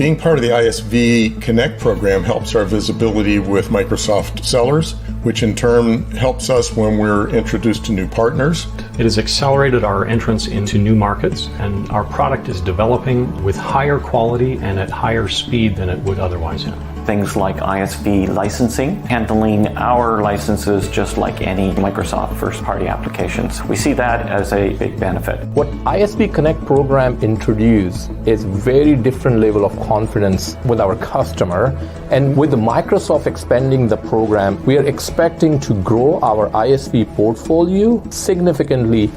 Being part of the ISV Connect program helps our visibility with Microsoft sellers, which in turn helps us when we're introduced to new partners. It has accelerated our entrance into new markets, and our product is developing with higher quality and at higher speed than it would otherwise have. Things like ISV licensing, handling our licenses just like any Microsoft first-party applications. We see that as a big benefit. What ISV Connect program introduced is very different level of confidence with our customer. And with the Microsoft expanding the program, we are expecting to grow our ISV portfolio significantly.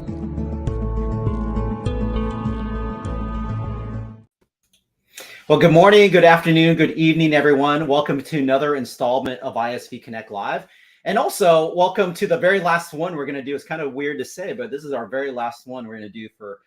Well, good morning, good afternoon, good evening, everyone. Welcome to another installment of ISV Connect Live. And also, welcome to the very last one we're going to do. It's kind of weird to say, but this is our very last one we're going to do for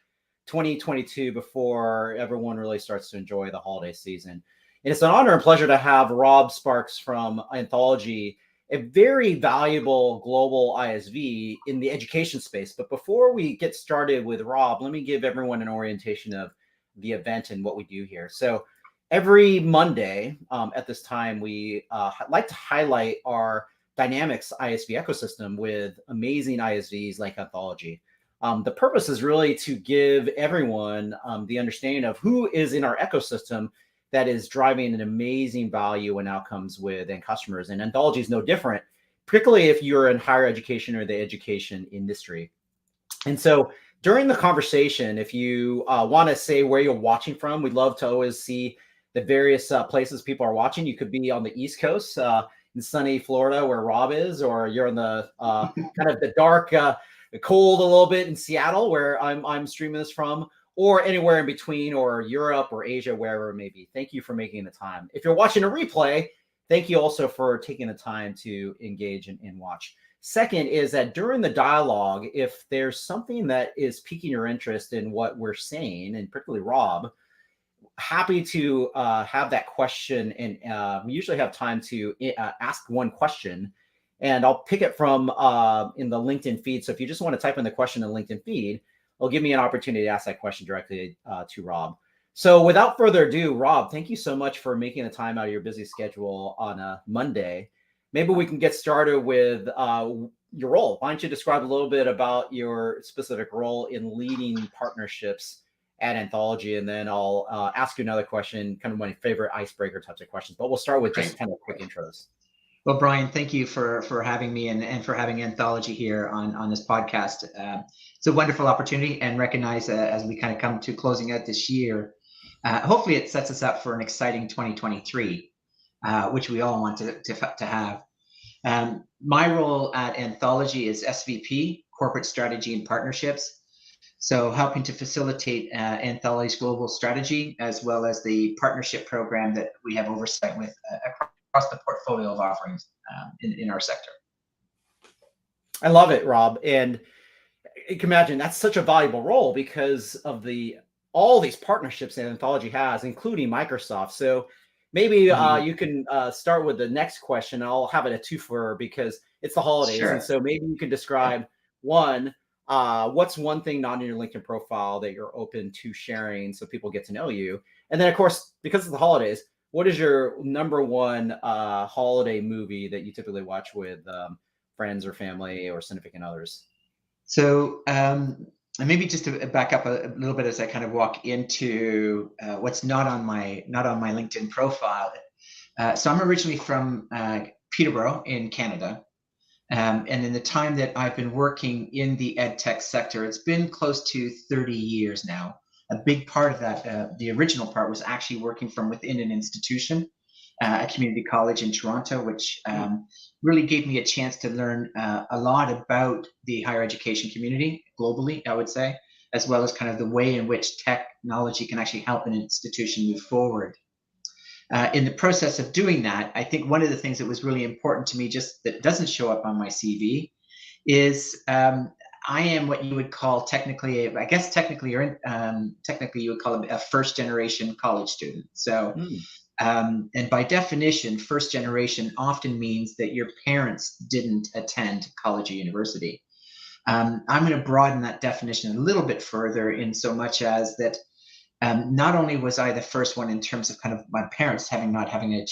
2022 before everyone really starts to enjoy the holiday season. And it's an honor and pleasure to have Rob Sparks from Anthology, a very valuable global ISV in the education space. But before we get started with Rob, let me give everyone an orientation of the event and what we do here. So every Monday at this time, we like to highlight our Dynamics ISV ecosystem with amazing ISVs like Anthology. The purpose is really to give everyone the understanding of who is in our ecosystem that is driving an amazing value and outcomes with end customers. And Anthology is no different, particularly if you're in higher education or the education industry. And so during the conversation, if you want to say where you're watching from, we'd love to always see the various places people are watching. You could be on the East Coast in sunny Florida where Rob is, or you're in the kind of the dark, cold a little bit in Seattle where I'm streaming this from, or anywhere in between, or Europe or Asia, wherever it may be. Thank you for making the time. If you're watching a replay, thank you also for taking the time to engage and watch. Second is that during the dialogue, if there's something that is piquing your interest in what we're saying, and particularly Rob, happy to have that question. And we usually have time to ask one question, and I'll pick it from in the LinkedIn feed. So if you just want to type in the question in the LinkedIn feed, it'll give me an opportunity to ask that question directly to Rob. So without further ado, Rob, thank you so much for making the time out of your busy schedule on a Monday. Maybe we can get started with your role. Why don't you describe a little bit about your specific role in leading partnerships at Anthology, and then I'll ask you another question, kind of my favorite icebreaker types of questions. But we'll start with just kind of quick intros. Well, Brian, thank you for having me and for having Anthology here on this podcast. It's a wonderful opportunity, and recognize as we kind of come to closing out this year, hopefully it sets us up for an exciting 2023. Which we all want to have. My role at Anthology is SVP, Corporate Strategy and Partnerships. So helping to facilitate Anthology's global strategy, as well as the partnership program that we have oversight with across the portfolio of offerings in our sector. I love it, Rob. And you can imagine that's such a valuable role because of all these partnerships that Anthology has, including Microsoft. So maybe you can start with the next question. I'll have it a twofer because it's the holidays. Sure. And so maybe you can describe one, what's one thing not in your LinkedIn profile that you're open to sharing so people get to know you? And then, of course, because it's the holidays, what is your number one holiday movie that you typically watch with friends or family or significant others? So and maybe just to back up a little bit as I kind of walk into what's not on my LinkedIn profile. So I'm originally from Peterborough in Canada. And in the time that I've been working in the EdTech sector, it's been close to 30 years now. A big part of that, the original part, was actually working from within an institution, a community college in Toronto, which really gave me a chance to learn a lot about the higher education community globally, I would say, as well as kind of the way in which technology can actually help an institution move forward. In the process of doing that, I think one of the things that was really important to me, just that doesn't show up on my CV, is I am what you would call technically you would call a first generation college student. So. And by definition, first generation often means that your parents didn't attend college or university. I'm going to broaden that definition a little bit further, in so much as that not only was I the first one in terms of kind of my parents not having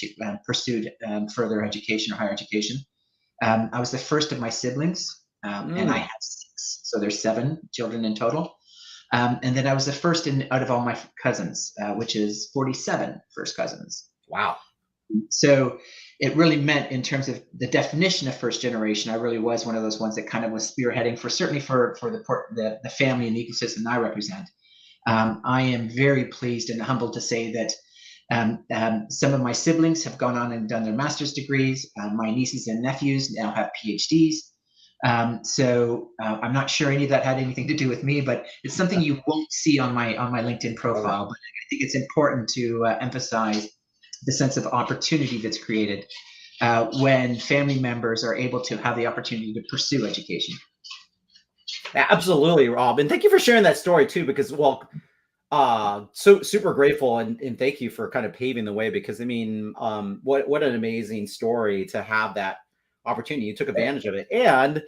pursued further education or higher education, I was the first of my siblings, and I had 6, so there's 7 children in total. And then I was the first out of all my cousins, which is 47 first cousins. Wow. So it really meant, in terms of the definition of first generation, I really was one of those ones that kind of was spearheading certainly for the family and the ecosystem I represent. I am very pleased and humbled to say that some of my siblings have gone on and done their master's degrees. My nieces and nephews now have PhDs. So I'm not sure any of that had anything to do with me, but it's something you won't see on my LinkedIn profile. But I think it's important to emphasize the sense of opportunity that's created when family members are able to have the opportunity to pursue education. Absolutely, Rob. And thank you for sharing that story too, because, well, so super grateful, and thank you for kind of paving the way, because I mean, what an amazing story to have that opportunity. You took advantage of it, and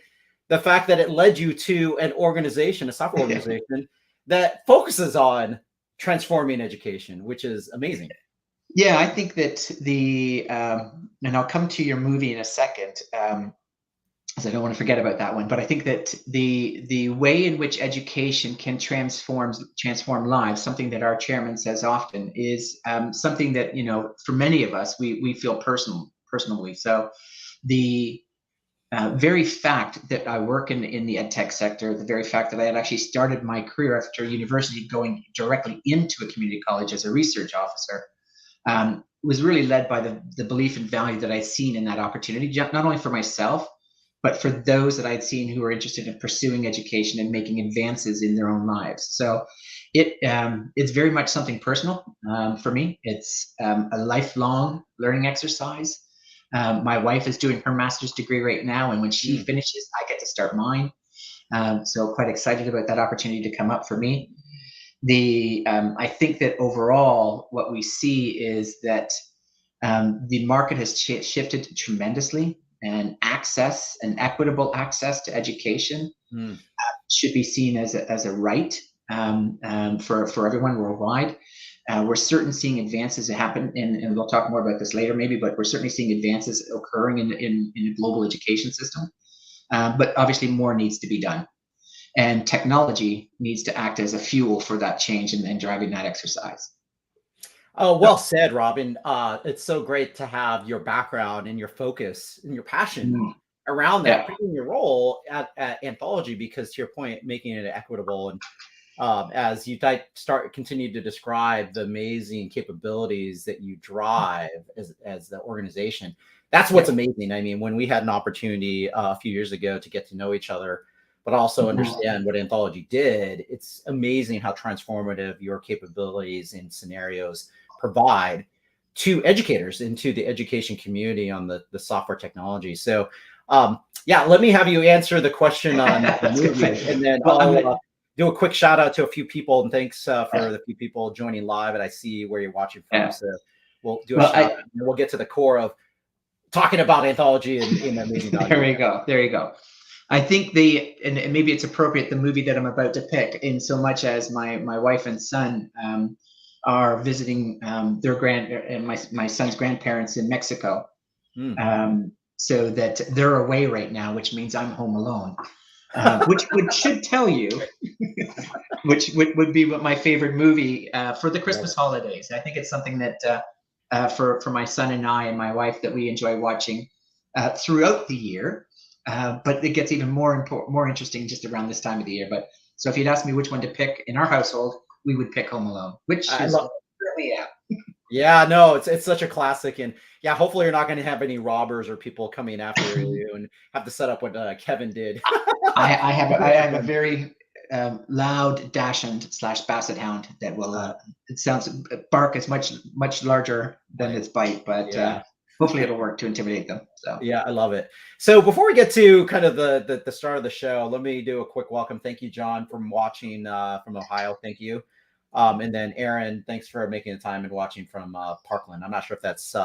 the fact that it led you to an organization, a software organization that focuses on transforming education, which is amazing. Yeah, I think that and I'll come to your movie in a second, because I don't want to forget about that one. But I think that the way in which education can transform lives, something that our chairman says often, is something that, for many of us, we feel personally. So the very fact that I work in the EdTech sector, the very fact that I had actually started my career after university going directly into a community college as a research officer, was really led by the belief and value that I'd seen in that opportunity, not only for myself, but for those that I'd seen who were interested in pursuing education and making advances in their own lives. So it's very much something personal for me. It's a lifelong learning exercise. My wife is doing her master's degree right now, and when she finishes, I get to start mine. So quite excited about that opportunity to come up for me. I think that overall, what we see is that the market has shifted tremendously, and access and equitable access to education should be seen as a right for everyone worldwide. We're certainly seeing advances happen, and we'll talk more about this later maybe, but we're certainly seeing advances occurring in a global education system. But obviously more needs to be done. And technology needs to act as a fuel for that change and driving that exercise. Oh, well said, Robin. It's so great to have your background and your focus and your passion around that, playing your role at Anthology, because to your point, making it equitable. And as you continue to describe the amazing capabilities that you drive as the organization, that's what's amazing. I mean, when we had an opportunity a few years ago to get to know each other, but also understand what Anthology did, it's amazing how transformative your capabilities and scenarios provide to educators and to the education community on the software technology. So yeah, let me have you answer the question on the movie, and then I'll do a quick shout out to a few people, and thanks for the few people joining live, and I see where you're watching from. So we'll do a shout out, and we'll get to the core of talking about Anthology and amazing value. There you go. I think and maybe it's appropriate, the movie that I'm about to pick, in so much as my wife and son are visiting my son's grandparents in Mexico. So that they're away right now, which means I'm home alone, which should tell you, which would be what my favorite movie for the Christmas holidays. I think it's something that for my son and I and my wife that we enjoy watching throughout the year. But it gets even more interesting just around this time of the year. But so if you'd ask me which one to pick in our household, we would pick Home Alone, which is really Yeah, no, it's such a classic, and yeah, hopefully you're not going to have any robbers or people coming after you and have to set up what Kevin did. I have a very loud dachshund / basset hound that will bark as much larger than its bite, but hopefully it'll work to intimidate them. So yeah, I love it. So before we get to kind of the start of the show, let me do a quick welcome. Thank you, John, from watching from Ohio. Thank you. And then Aaron, thanks for making the time and watching from Parkland. I'm not sure if that's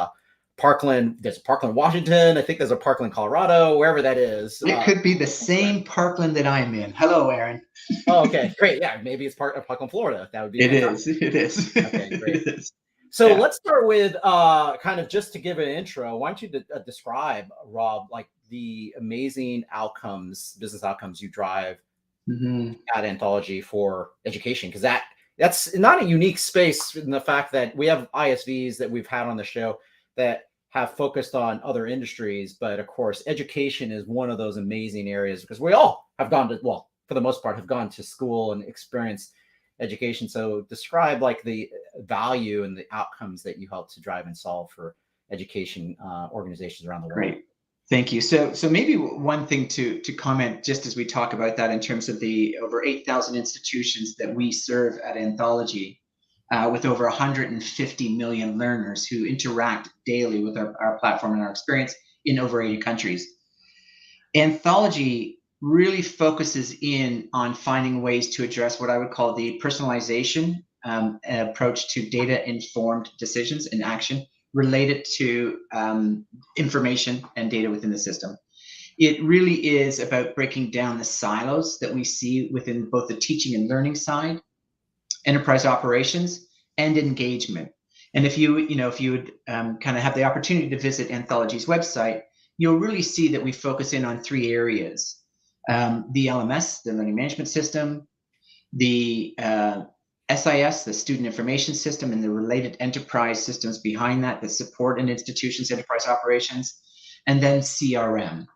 Parkland. There's Parkland, Washington. I think there's a Parkland, Colorado, wherever that is. It could be the same Parkland that I'm in. Hello, Aaron. Oh, okay, great. Yeah, maybe it's part of Parkland, Florida. That would be It fantastic. is. It is. Okay, great. It is. So Yeah. let's start with kind of just to give an intro. Why don't you describe, Rob, like the amazing outcomes, business outcomes you drive at Anthology for education? Because that's not a unique space in the fact that we have ISVs that we've had on the show that have focused on other industries, but of course, education is one of those amazing areas because we all have gone to, well, for the most part, have gone to school and experienced education. So describe like the value and the outcomes that you help to drive and solve for education organizations around the world. Great. Thank you. So maybe one thing to comment just as we talk about that in terms of the over 8,000 institutions that we serve at Anthology, with over 150 million learners who interact daily with our platform and our experience in over 80 countries. Anthology really focuses in on finding ways to address what I would call the personalization approach to data-informed decisions and action related to information and data within the system. It really is about breaking down the silos that we see within both the teaching and learning side, enterprise operations, and engagement. And if you would kind of have the opportunity to visit Anthology's website, you'll really see that we focus in on three areas. The LMS, the learning management system, the SIS, the student information system, and the related enterprise systems behind that support an institution's enterprise operations, and then CRM.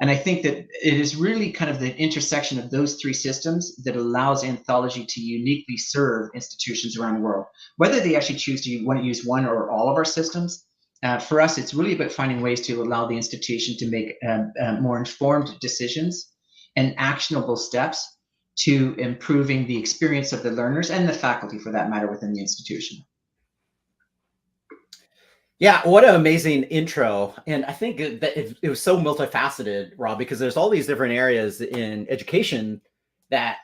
And I think that it is really kind of the intersection of those three systems that allows Anthology to uniquely serve institutions around the world, whether they actually choose to want to use one or all of our systems. For us, it's really about finding ways to allow the institution to make more informed decisions and actionable steps to improving the experience of the learners and the faculty, for that matter, within the institution. Yeah, what an amazing intro. And I think that it was so multifaceted, Rob, because there's all these different areas in education that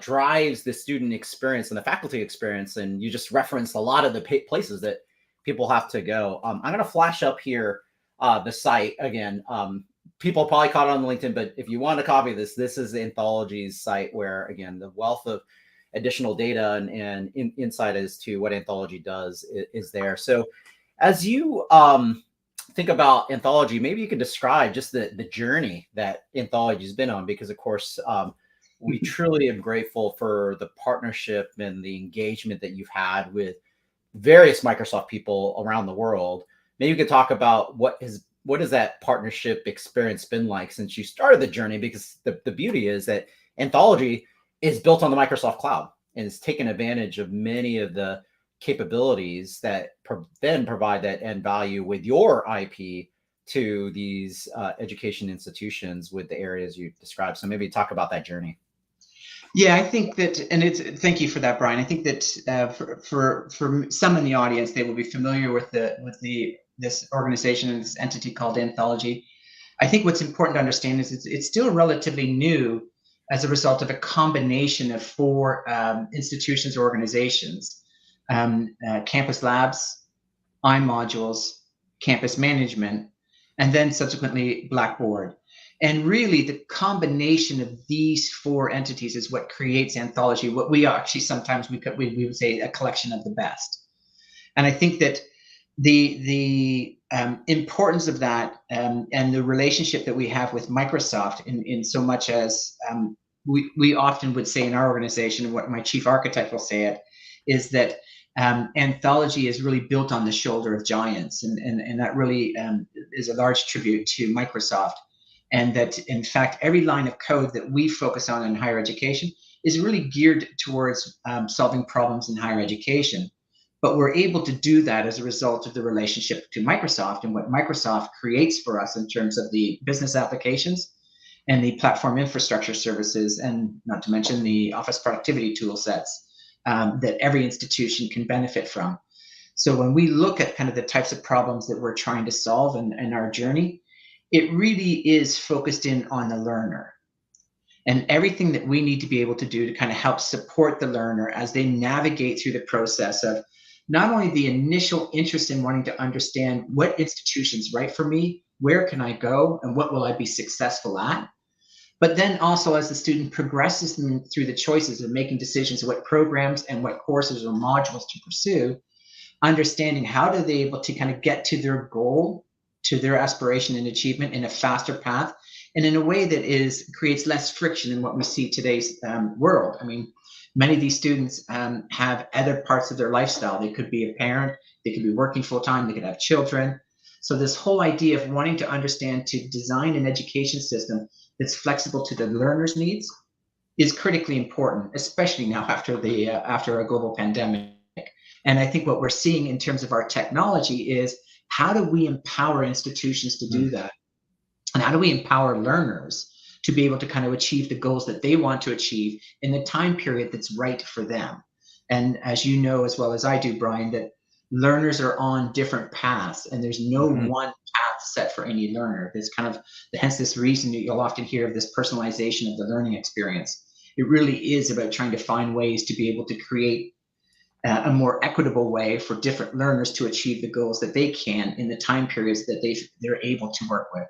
drives the student experience and the faculty experience. And you just referenced a lot of the places that people have to go. I'm going to flash up here the site again. People probably caught it on LinkedIn, but if you want to copy this is Anthology's site where, again, the wealth of additional data and insight as to what Anthology does is there. So as you think about Anthology, maybe you could describe just the journey that Anthology has been on, because of course, we truly am grateful for the partnership and the engagement that you've had with various Microsoft people around the world. Maybe you could talk about what has that partnership experience been like since you started the journey, because the beauty is that Anthology is built on the Microsoft cloud and has taken advantage of many of the capabilities that then provide that end value with your IP to these education institutions with the areas you described. So maybe talk about that journey. Yeah, I think that, and thank you for that, Brian. I think that for some in the audience, they will be familiar with this organization and this entity called Anthology. I think what's important to understand is it's still relatively new as a result of a combination of four institutions or organizations: campus labs, iModules, campus management, and then subsequently Blackboard. And really, the combination of these four entities is what creates Anthology, what we actually sometimes we would say a collection of the best. And I think that the importance of that and the relationship that we have with Microsoft in so much as we often would say in our organization, what my chief architect will say it, is that Anthology is really built on the shoulder of giants. And that really is a large tribute to Microsoft. And that, in fact, every line of code that we focus on in higher education is really geared towards solving problems in higher education. But we're able to do that as a result of the relationship to Microsoft and what Microsoft creates for us in terms of the business applications and the platform infrastructure services, and not to mention the office productivity tool sets that every institution can benefit from. So when we look at kind of the types of problems that we're trying to solve in our journey, it really is focused in on the learner and everything that we need to be able to do to kind of help support the learner as they navigate through the process of not only the initial interest in wanting to understand what institution's right for me, where can I go, and what will I be successful at, but then also as the student progresses through the choices of making decisions of what programs and what courses or modules to pursue, understanding how do they able to kind of get to their goal, to their aspiration and achievement in a faster path, and in a way that creates less friction in what we see today's world. I mean, many of these students have other parts of their lifestyle. They could be a parent, they could be working full time, they could have children. So this whole idea of wanting to understand, to design an education system that's flexible to the learner's needs is critically important, especially now after a global pandemic. And I think what we're seeing in terms of our technology is, how do we empower institutions to do that? And how do we empower learners to be able to kind of achieve the goals that they want to achieve in the time period that's right for them? And as you know as well as I do, Brian, that learners are on different paths, and there's no one path set for any learner. There's kind of, hence this reason that you'll often hear of this personalization of the learning experience. It really is about trying to find ways to be able to create a more equitable way for different learners to achieve the goals that they can in the time periods that they're able to work with.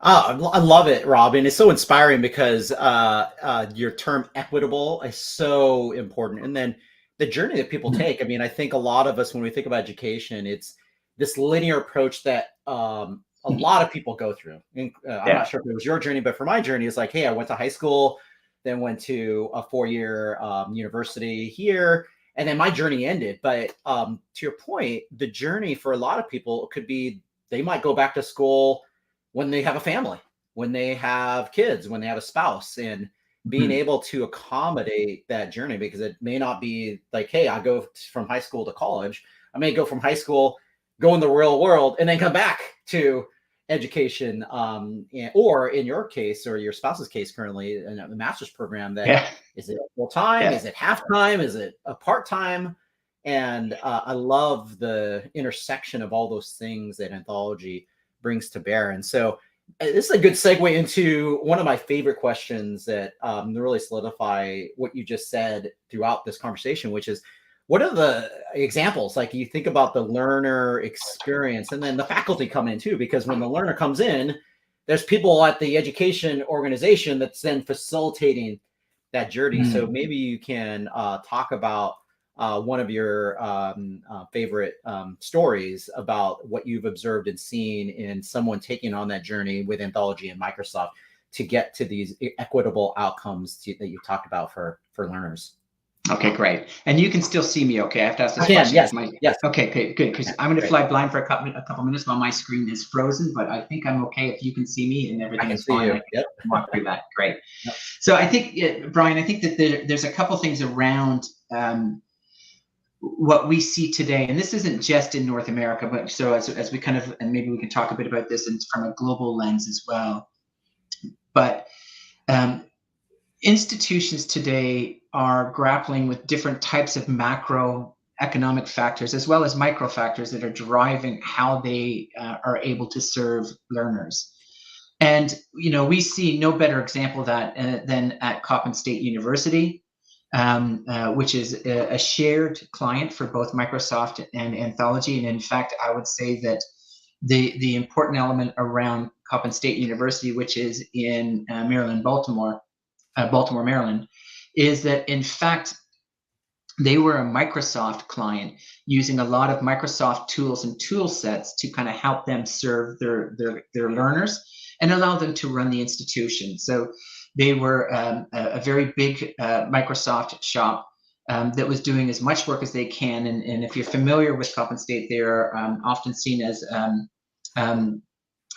I love it, Robin. It's so inspiring because your term equitable is so important. And then the journey that people take. I mean, I think a lot of us, when we think about education, it's this linear approach that a lot of people go through. And, I'm not sure if it was your journey, but for my journey, it's like, hey, I went to high school, then went to a 4-year university here, and then my journey ended. But to your point, the journey for a lot of people could be, they might go back to school when they have a family, when they have kids, when they have a spouse, and being able to accommodate that journey, because it may not be like, hey, I go from high school to college. I may go from high school, go in the real world, and then come back to education, or in your case or your spouse's case currently in the master's program, that is it full time? Is it half time? Is it a part time? And I love the intersection of all those things that Anthology brings to bear. And so this is a good segue into one of my favorite questions that really solidify what you just said throughout this conversation, which is, what are the examples? Like, you think about the learner experience, and then the faculty come in too, because when the learner comes in, there's people at the education organization that's then facilitating that journey. So maybe you can talk about one of your favorite stories about what you've observed and seen in someone taking on that journey with Anthology and Microsoft to get to these equitable outcomes that you've talked about for learners. Okay, great. And you can still see me, okay? I have to ask this question. Yes. Okay, good. Because I'm going to fly blind for a couple minutes while my screen is frozen, but I think I'm okay if you can see me and everything is fine. I can walk through that. Great. Yep. So I think, Brian, I think that there's a couple things around what we see today, and this isn't just in North America, but so as we kind of, and maybe we can talk a bit about this from a global lens as well. But institutions today are grappling with different types of macroeconomic factors as well as micro factors that are driving how they are able to serve learners. And we see no better example of that than at Coppin State University, which is a shared client for both Microsoft and Anthology. And in fact, I would say that the important element around Coppin State University, which is in Baltimore, Maryland, is that in fact they were a Microsoft client using a lot of Microsoft tools and tool sets to kind of help them serve their learners and allow them to run the institution. So they were a very big Microsoft shop that was doing as much work as they can. And if you're familiar with Coppin State, they're often seen as an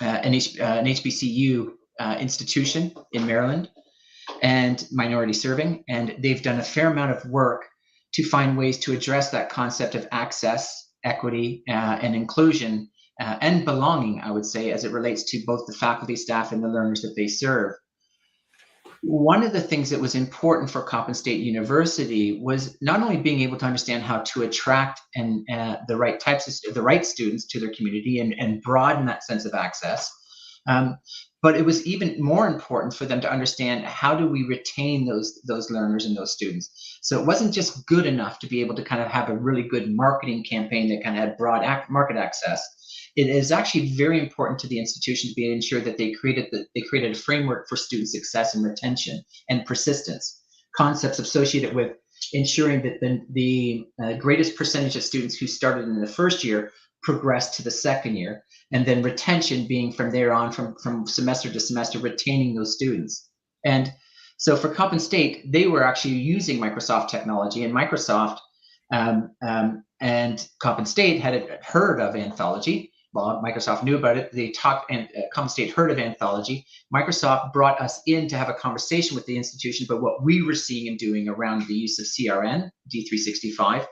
HBCU institution in Maryland and minority serving. And they've done a fair amount of work to find ways to address that concept of access, equity, and inclusion and belonging, I would say, as it relates to both the faculty, staff, and the learners that they serve. One of the things that was important for Coppin State University was not only being able to understand how to attract the right students to their community and broaden that sense of access, But it was even more important for them to understand, how do we retain those learners and those students. So it wasn't just good enough to be able to kind of have a really good marketing campaign that kind of had broad market access. It is actually very important to the institution to be ensure that they created a framework for student success and retention and persistence, concepts associated with ensuring that the greatest percentage of students who started in the first year progressed to the second year, and then retention being from there on, from semester to semester, retaining those students. And so for Coppin State, they were actually using Microsoft technology, and Microsoft and Coppin State had heard of Anthology. Well, Microsoft knew about it. They talked, and Coppin State heard of Anthology. Microsoft brought us in to have a conversation with the institution about what we were seeing and doing around the use of CRN, D365.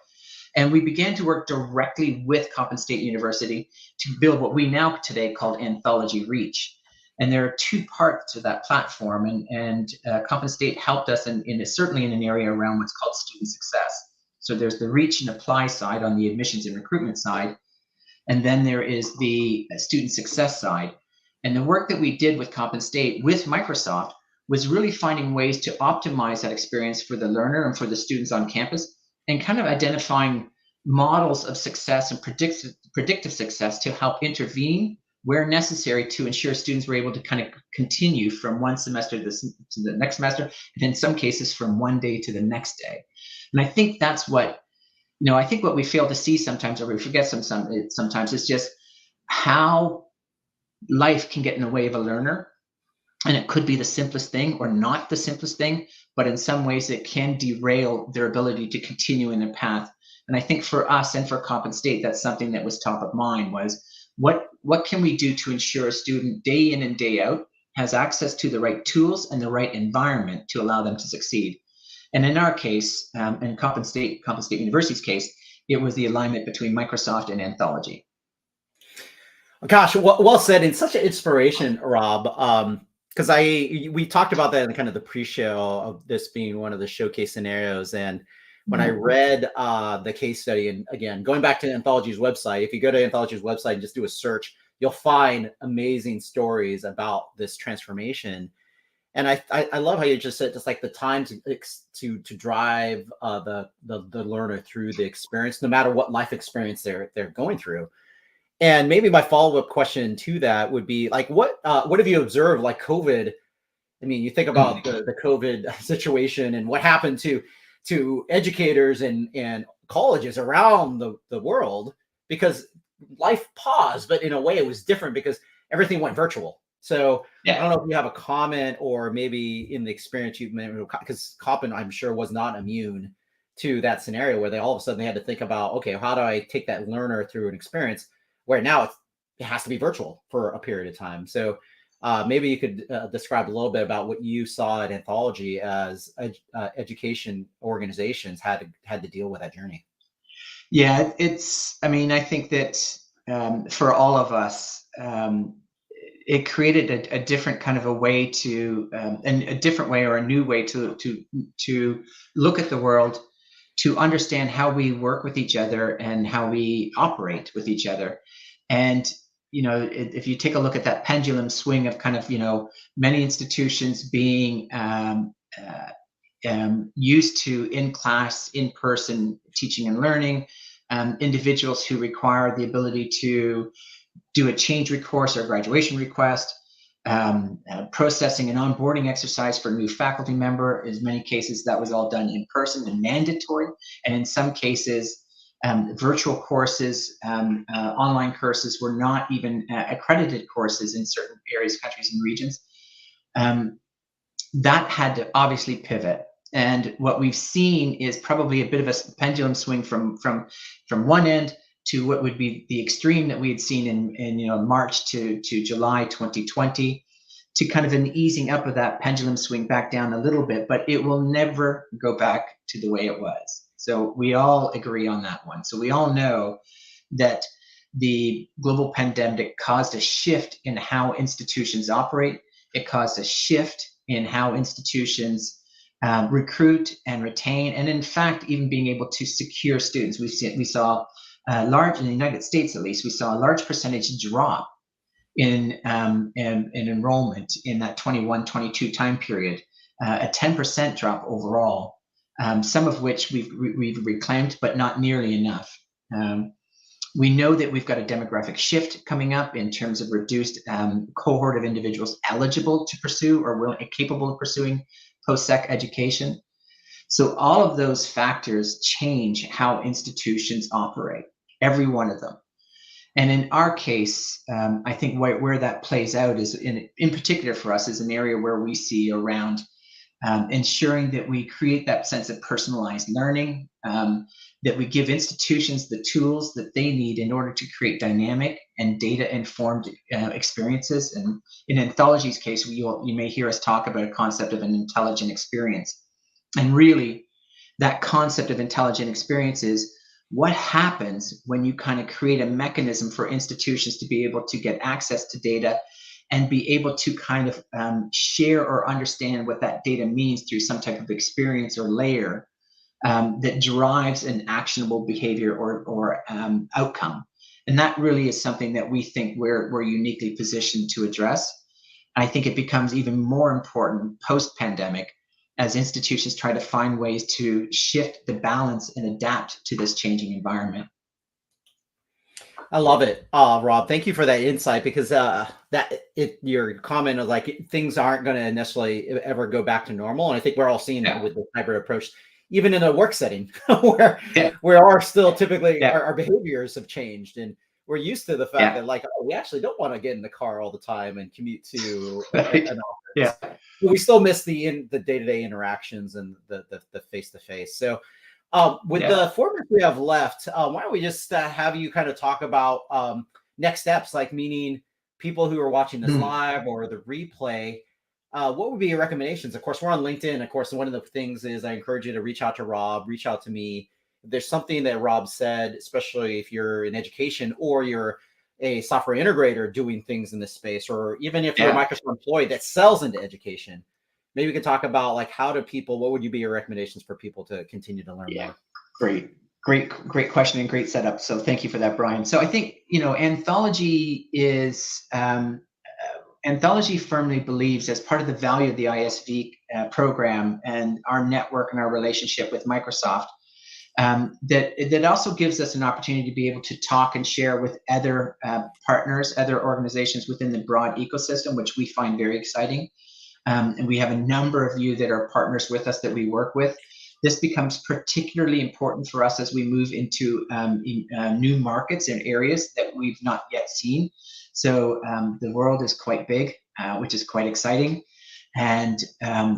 And we began to work directly with Coppin State University to build what we now today call Anthology Reach. And there are two parts to that platform, and Coppin State helped us certainly in an area around what's called student success. So there's the reach and apply side on the admissions and recruitment side, and then there is the student success side. And the work that we did with Coppin State with Microsoft was really finding ways to optimize that experience for the learner and for the students on campus, and kind of identifying models of success and predictive success to help intervene where necessary to ensure students were able to kind of continue from one semester to the next semester, and in some cases from one day to the next day. And I think that's what, I think what we fail to see sometimes, or we forget sometimes, is just how life can get in the way of a learner. And it could be the simplest thing or not the simplest thing, but in some ways it can derail their ability to continue in their path. And I think for us and for Coppin State, that's something that was top of mind, was what can we do to ensure a student day in and day out has access to the right tools and the right environment to allow them to succeed. And in our case, in Coppin State University's case, it was the alignment between Microsoft and Anthology. Gosh, well said, and such an inspiration, Rob. Because we talked about that in kind of the pre-show of this being one of the showcase scenarios. And when I read the case study, and again, going back to Anthology's website, if you go to Anthology's website and just do a search, you'll find amazing stories about this transformation. And I love how you just said, just like the time to drive the learner through the experience, no matter what life experience they're going through. And maybe my follow-up question to that would be, like, what have you observed, like COVID? I mean, you think about the COVID situation and what happened to educators and colleges around the world, because life paused, but in a way it was different because everything went virtual. So yeah. I don't know if you have a comment, or maybe in the experience you've made, because Coppin, I'm sure, was not immune to that scenario where they all of a sudden they had to think about, okay, how do I take that learner through an experience where now it has to be virtual for a period of time. So maybe you could describe a little bit about what you saw at Anthology as education organizations had to deal with that journey. Yeah, I think that for all of us, it created a different kind of a way to, and a different way or a new way to look at the world, to understand how we work with each other and how we operate with each other. And, if you take a look at that pendulum swing of kind of, many institutions being used to in-class, in-person teaching and learning, individuals who require the ability to do a change course or graduation request, processing and onboarding exercise for a new faculty member. In many cases, that was all done in person and mandatory. And in some cases, virtual courses, online courses were not even accredited courses in certain areas, countries, and regions. That had to obviously pivot. And what we've seen is probably a bit of a pendulum swing from one end to what would be the extreme that we had seen in March to July 2020, to kind of an easing up of that pendulum swing back down a little bit, but it will never go back to the way it was. So we all agree on that one. So we all know that the global pandemic caused a shift in how institutions operate. It caused a shift in how institutions recruit and retain, and in fact, even being able to secure students. We saw large, in the United States at least, we saw a large percentage drop in enrollment in that 21-22 time period, a 10% drop overall, some of which we've reclaimed, but not nearly enough. We know that we've got a demographic shift coming up in terms of reduced cohort of individuals eligible to pursue or willing, capable of pursuing post-sec education. So all of those factors change how institutions operate, every one of them. And in our case, I think where that plays out is in particular for us is an area where we see around ensuring that we create that sense of personalized learning, that we give institutions the tools that they need in order to create dynamic and data-informed experiences. And in Anthology's case, you may hear us talk about a concept of an intelligent experience. And really, that concept of intelligent experience is what happens when you kind of create a mechanism for institutions to be able to get access to data and be able to kind of share or understand what that data means through some type of experience or layer that drives an actionable behavior or outcome. And that really is something that we think we're uniquely positioned to address. I think it becomes even more important post-pandemic as institutions try to find ways to shift the balance and adapt to this changing environment. I love it, Rob. Thank you for that insight, because your comment of like things aren't going to necessarily ever go back to normal, and I think we're all seeing that with the hybrid approach, even in a work setting where we are still typically our behaviors have changed, and we're used to the fact that like, oh, we actually don't want to get in the car all the time and commute to an office. But we still miss the day-to-day interactions and the face-to-face. So. With the 4 minutes we have left, why don't we just have you kind of talk about next steps, like meaning people who are watching this live or the replay, what would be your recommendations? Of course, we're on LinkedIn. Of course, one of the things is I encourage you to reach out to Rob, reach out to me. If there's something that Rob said, especially if you're in education or you're a software integrator doing things in this space, or even if you're a Microsoft employee that sells into education, maybe we could talk about like what would be your recommendations for people to continue to learn more? Great question and great setup. So thank you for that, Brian. So I think, Anthology is, Anthology firmly believes as part of the value of the ISV program and our network and our relationship with Microsoft, that also gives us an opportunity to be able to talk and share with other partners, other organizations within the broad ecosystem, which we find very exciting. And we have a number of you that are partners with us that we work with. This becomes particularly important for us as we move into new markets and areas that we've not yet seen. So the world is quite big, which is quite exciting. And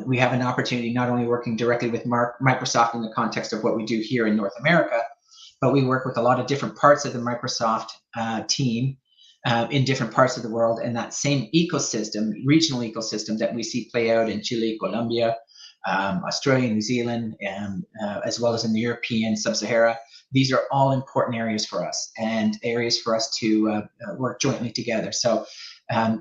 we have an opportunity not only working directly with Microsoft in the context of what we do here in North America, but we work with a lot of different parts of the Microsoft team in different parts of the world, and that same ecosystem, regional ecosystem that we see play out in Chile, Colombia, Australia, New Zealand, and as well as in the European sub-Sahara. These are all important areas for us and areas for us to work jointly together. So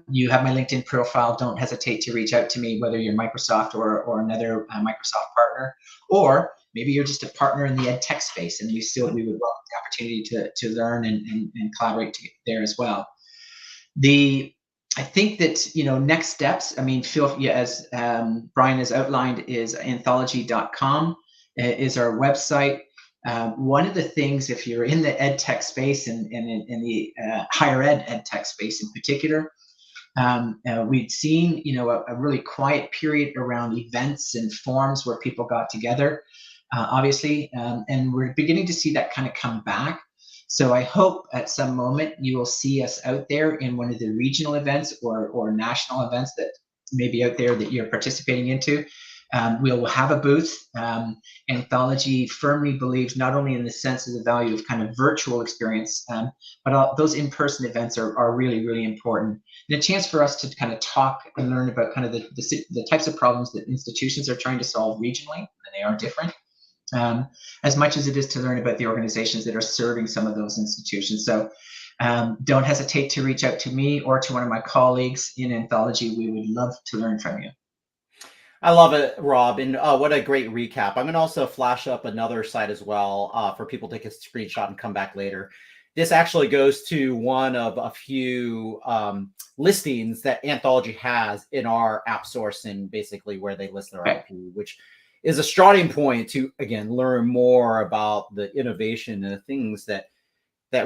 you have my LinkedIn profile. Don't hesitate to reach out to me, whether you're Microsoft or another Microsoft partner, or maybe you're just a partner in the EdTech space, and we would welcome the opportunity to learn and collaborate there as well. I think that, next steps, I mean, as Brian has outlined, is anthology.com is our website. One of the things, if you're in the EdTech space and in the higher ed EdTech space in particular, we'd seen, a really quiet period around events and forums where people got together, obviously, and we're beginning to see that kind of come back. So I hope at some moment you will see us out there in one of the regional events or national events that may be out there that you're participating into. We'll have a booth. Anthology firmly believes not only in the sense of the value of kind of virtual experience, but those in-person events are really, really important. And a chance for us to kind of talk and learn about kind of the types of problems that institutions are trying to solve regionally, and they are different. As much as it is to learn about the organizations that are serving some of those institutions. So don't hesitate to reach out to me or to one of my colleagues in Anthology. We would love to learn from you. I love it, Rob, and what a great recap. I'm going to also flash up another site as well for people to take a screenshot and come back later. this actually goes to one of a few listings that Anthology has in our app source, and basically where they list their IP, which is a starting point to, again, learn more about the innovation and the things that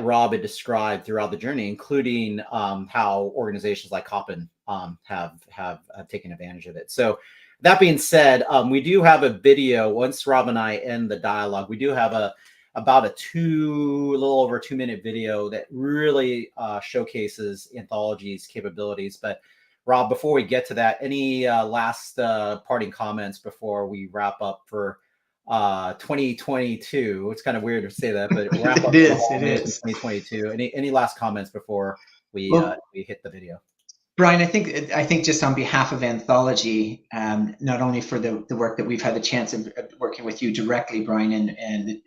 Rob had described throughout the journey, including how organizations like Hopin have taken advantage of it. So that being said, we do have a video. Once Rob and I end the dialogue, we do have about a little over 2 minute video that really showcases Anthology's capabilities. But Rob, before we get to that, any last parting comments before we wrap up for 2022? It's kind of weird to say that, but wrap up it is 2022. Any last comments before we hit the video? Brian, I think just on behalf of Anthology, not only for the work that we've had the chance of working with you directly, Brian, and the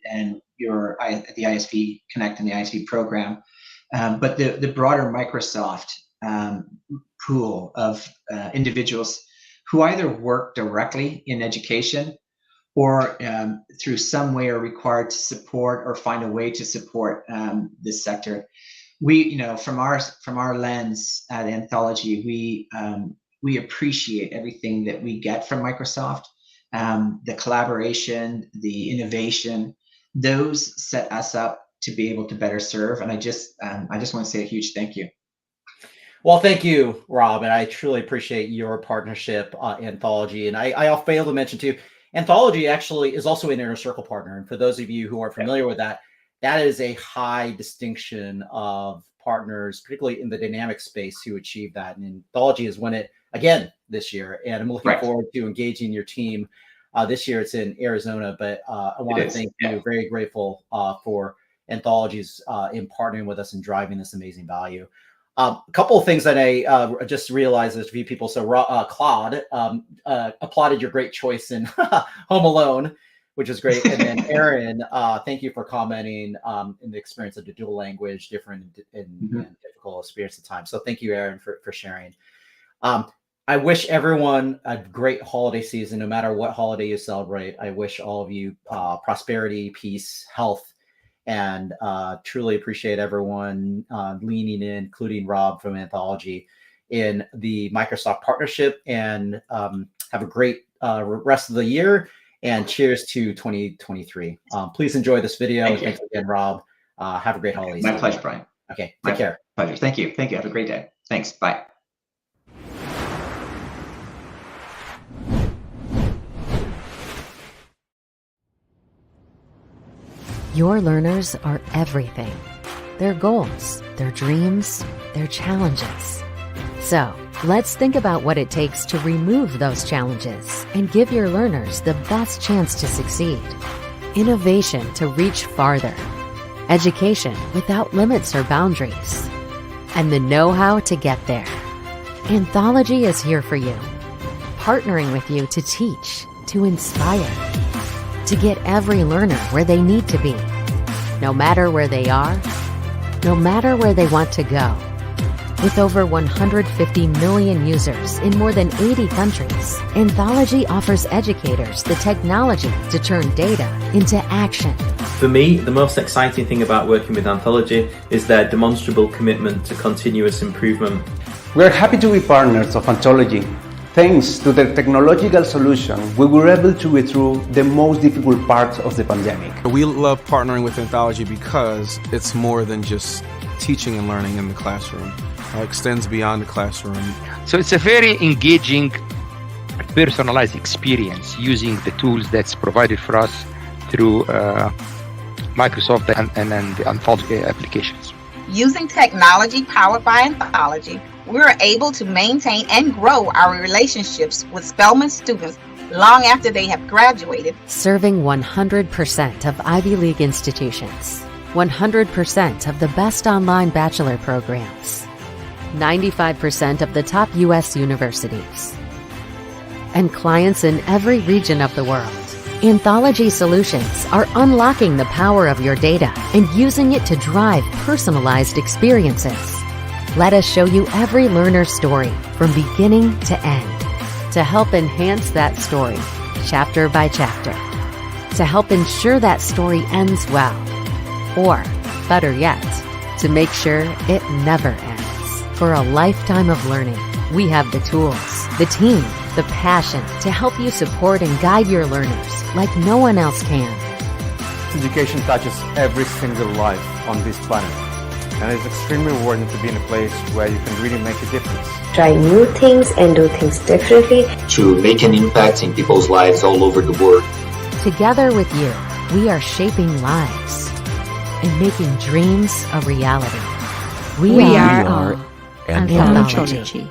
ISV Connect and the ISV program, but the broader Microsoft pool of individuals who either work directly in education or through some way are required to support or find a way to support this sector. We, from our lens at Anthology, we appreciate everything that we get from Microsoft, the collaboration, the innovation. Those set us up to be able to better serve. And I just want to say a huge thank you. Well, thank you, Rob, and I truly appreciate your partnership, Anthology. And I failed to mention too, Anthology actually is also an Inner Circle partner. And for those of you who are familiar with that, that is a high distinction of partners, particularly in the dynamic space, who achieve that. And Anthology has won it again this year. And I'm looking forward to engaging your team. This year it's in Arizona, but I want to thank you. Very grateful for Anthology's in partnering with us and driving this amazing value. A couple of things that I just realized, there's a few people. So Claude applauded your great choice in Home Alone, which is great. And then Aaron, thank you for commenting in the experience of the dual language, different and difficult experience at times. So thank you, Aaron, for sharing. I wish everyone a great holiday season, no matter what holiday you celebrate. I wish all of you prosperity, peace, health, and truly appreciate everyone leaning in, including Rob from Anthology, in the Microsoft partnership. And have a great rest of the year. And cheers to 2023. Please enjoy this video. Thanks again, Rob. Have a great holiday season. My pleasure, Brian. Okay, take care. Pleasure. Thank you. Have a great day. Thanks. Bye. Your learners are everything. Their goals, their dreams, their challenges. So, let's think about what it takes to remove those challenges and give your learners the best chance to succeed. Innovation to reach farther. Education without limits or boundaries. And the know-how to get there. Anthology is here for you, partnering with you to teach, to inspire, to get every learner where they need to be, no matter where they are, no matter where they want to go. With over 150 million users in more than 80 countries, Anthology offers educators the technology to turn data into action. For me, the most exciting thing about working with Anthology is their demonstrable commitment to continuous improvement. We are happy to be partners of Anthology. Thanks to their technological solution, we were able to get through the most difficult parts of the pandemic. We love partnering with Anthology because it's more than just teaching and learning in the classroom. It extends beyond the classroom. So it's a very engaging, personalized experience using the tools that's provided for us through Microsoft and the Anthology applications. Using technology powered by Anthology, we're able to maintain and grow our relationships with Spelman students long after they have graduated. Serving 100% of Ivy League institutions, 100% of the best online bachelor programs, 95% of the top U.S. universities, and clients in every region of the world. Anthology solutions are unlocking the power of your data and using it to drive personalized experiences. Let us show you every learner's story from beginning to end to help enhance that story, chapter by chapter, to help ensure that story ends well, or better yet, to make sure it never ends. For a lifetime of learning, we have the tools, the team, the passion to help you support and guide your learners like no one else can. Education touches every single life on this planet, and it's extremely rewarding to be in a place where you can really make a difference. Try new things and do things differently. To make an impact in people's lives all over the world. Together with you, we are shaping lives and making dreams a reality. We are Anthology.